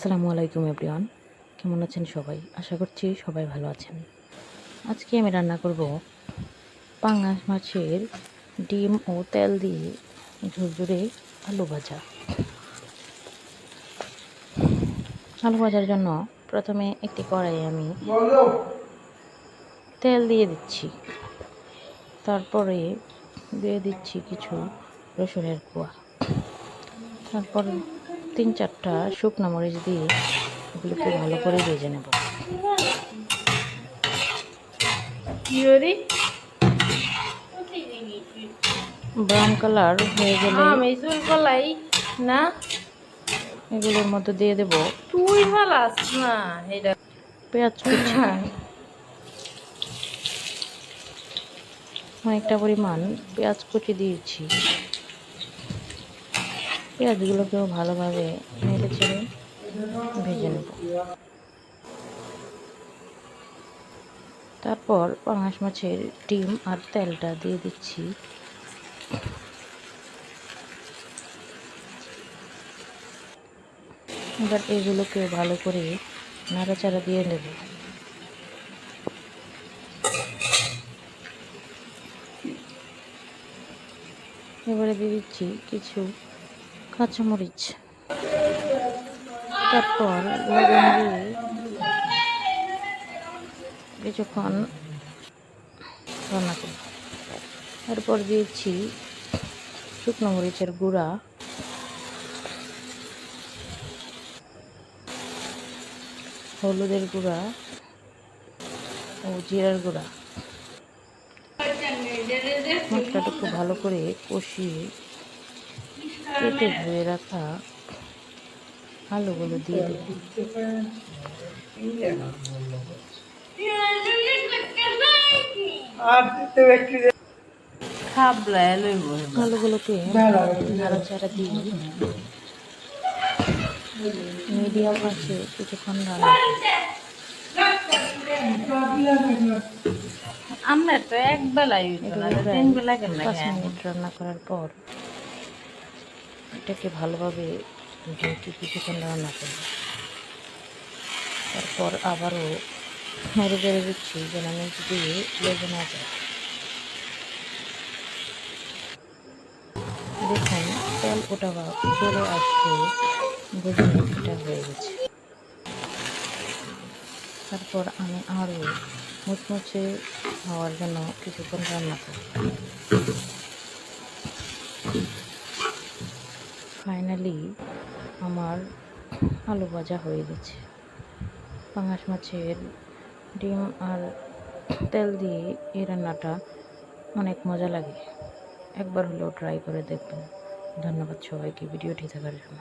আসসালামু আলাইকুম এভরিওয়ান, কেমন আছেন সবাই? আশা করছি সবাই ভালো আছেন। আজকে আমি রান্না করব পাঙ্গাস মাছের ডিম ও তেল দিয়ে ঝুরঝুরে আলু ভাজা। আলু ভাজার জন্য প্রথমে একটি কড়াইয়ে আমি তেল দিয়ে দিচ্ছি, তারপরে দিয়ে দিচ্ছি কিছু রসুনের কোয়া, তারপর 3-4টা শুকনো মরিচ দিয়ে এগুলোকে ভালো করে ভেজে নেব। ব্রাউন কালার হয়ে গেলে না এগুলোর মধ্যে দিয়ে দেব তুই ফালাস না এটা পেঁয়াজ কুচি। অনেকটা পরিমাণ পেঁয়াজ কুচি দিয়েছি। পেঁয়াজগুলোকেও ভালোভাবে নেড়ে চেড়ে ভেজে নেব। তারপর পাঙাশ মাছের ডিম আর তেলটা দিয়ে দিচ্ছি। এবার এগুলোকে ভালো করে নাড়াচাড়া দিয়ে নেব। এবারে দিয়ে দিচ্ছি কিছু কাঁচামরিচ, তারপর লবণ দিয়ে কিছুক্ষণ রান্না করব। তারপর দিয়েছি শুকনো মরিচের গুঁড়া, হলুদের গুঁড়া ও জিরার গুঁড়া। মশলাটাকে ভালো করে কষিয়ে কেটে ধুয়ে রাখা আলুগুলো দিয়ে দেব। আলুগুলোকে নাড়াচাড়া দিয়ে মিডিয়াম আছে কিছুক্ষণ রান্না আমরা তো এক বেলাই 3 বেলা কেন 5 মিনিট রান্না করার পর এটাকে ভালোভাবে ঢেকে কিছুক্ষণ রান্না করব। তারপর আবারও নেড়ে চেড়ে দিচ্ছি যেন নিচ দিয়ে লেগে না যায়। দেখুন তেল ওটা চলে আসলে বুঝুন এটা হয়ে গেছে। তারপর আমি আরও মুচমুচে হওয়ার জন্য কিছুক্ষণ রান্না করব। ফাইনালি আমার আলু ভাজা হয়ে গেছে। পাঙাশ মাছের ডিম আর তেল দিয়ে এই রান্নাটা অনেক মজা লাগে, একবার হলেও ট্রাই করে দেখবেন। ধন্যবাদ সবাইকে ভিডিওটি দেখার জন্য।